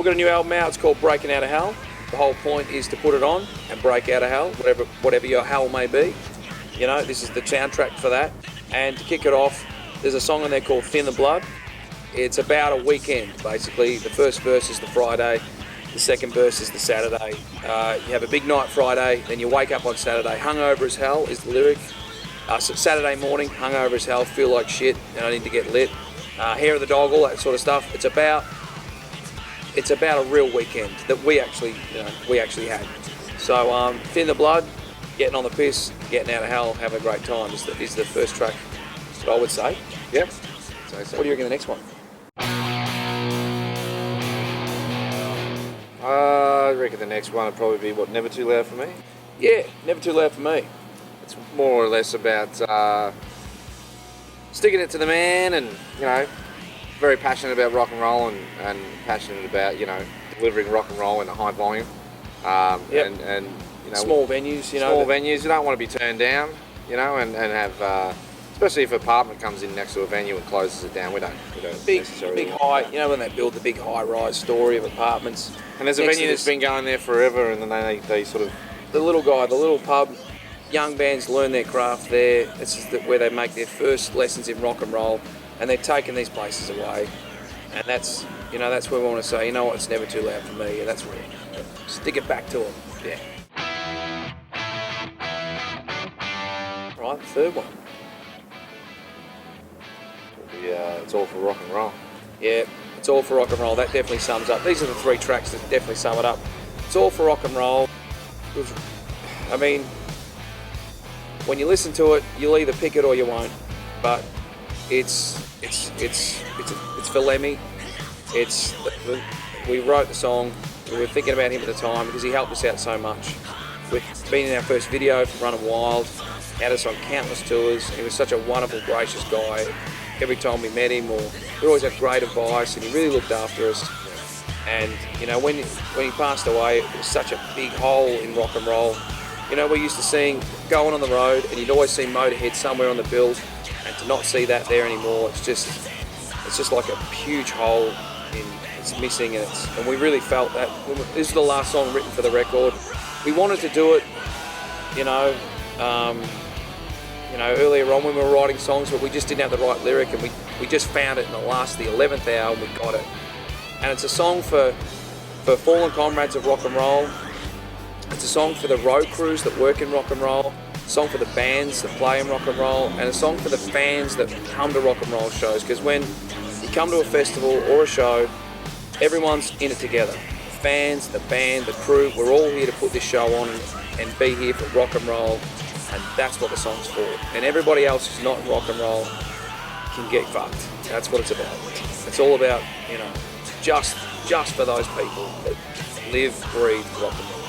We've got a new album out. It's called Breakin Outta Hell. The whole point is to put it on and break out of hell, whatever your hell may be. You know, this is the soundtrack for that. And to kick it off, there's a song on there called Thin the Blood. It's about a weekend, basically. The first verse is the Friday, the second verse is the Saturday. You have a big night Friday, then you wake up on Saturday. Hungover as hell is the lyric. Saturday morning, hungover as hell, feel like shit, and I need to get lit. Hair of the dog, all that sort of stuff. It's about a real weekend that we actually had. So Thin the Blood, getting on the piss, getting out of hell, having a great time is the first track that I would say. Yep. So. What do you reckon the next one? I reckon the next one would probably be what, Never Too Loud for Me? Yeah, Never Too Loud for Me. It's more or less about sticking it to the man, and you know, very passionate about rock and roll, and passionate about, you know, delivering rock and roll in a high volume. Yep. And you know, small venues, you know. Small venues, you don't want to be turned down, you know, and have, especially if an apartment comes in next to a venue and closes it down, we don't necessarily. Big high, you know, when they build the big high-rise story of apartments. And there's a venue that's been going there forever, and then they sort of... The little guy, the little pub, young bands learn their craft there. This is where they make their first lessons in rock and roll, and they're taking these places away. And that's, you know, that's where we want to say, you know what, it's never too loud for me, and that's where, stick it back to them. Yeah. Right, the third one. It's All for Rock and Roll. Yeah, It's All for Rock and Roll. That definitely sums up. These are the three tracks that definitely sum it up. It's All for Rock and Roll. I mean, when you listen to it, you'll either pick it or you won't. But it's for Lemmy. We wrote the song. We were thinking about him at the time because he helped us out so much. We've been in our first video for Running Wild, had us on countless tours. He was such a wonderful, gracious guy. Every time we met him, we always had great advice, and he really looked after us. And you know, when he passed away, it was such a big hole in rock and roll. You know, we used to sing Going on the Road, and you'd always see Motorhead somewhere on the bill, and to not see that there anymore, it's just like a huge hole. It's missing, and we really felt that. This is the last song written for the record. We wanted to do it, you know, earlier on when we were writing songs, but we just didn't have the right lyric, and we just found it in the 11th hour, and we got it. And it's a song for fallen comrades of rock and roll. It's a song for the road crews that work in rock and roll. A song for the bands that play in rock and roll, and a song for the fans that come to rock and roll shows. Because when you come to a festival or a show, everyone's in it together. The fans, the band, the crew, we're all here to put this show on and be here for rock and roll. And that's what the song's for. And everybody else who's not in rock and roll can get fucked. That's what it's about. It's all about, you know, just for those people that live, breathe rock and roll.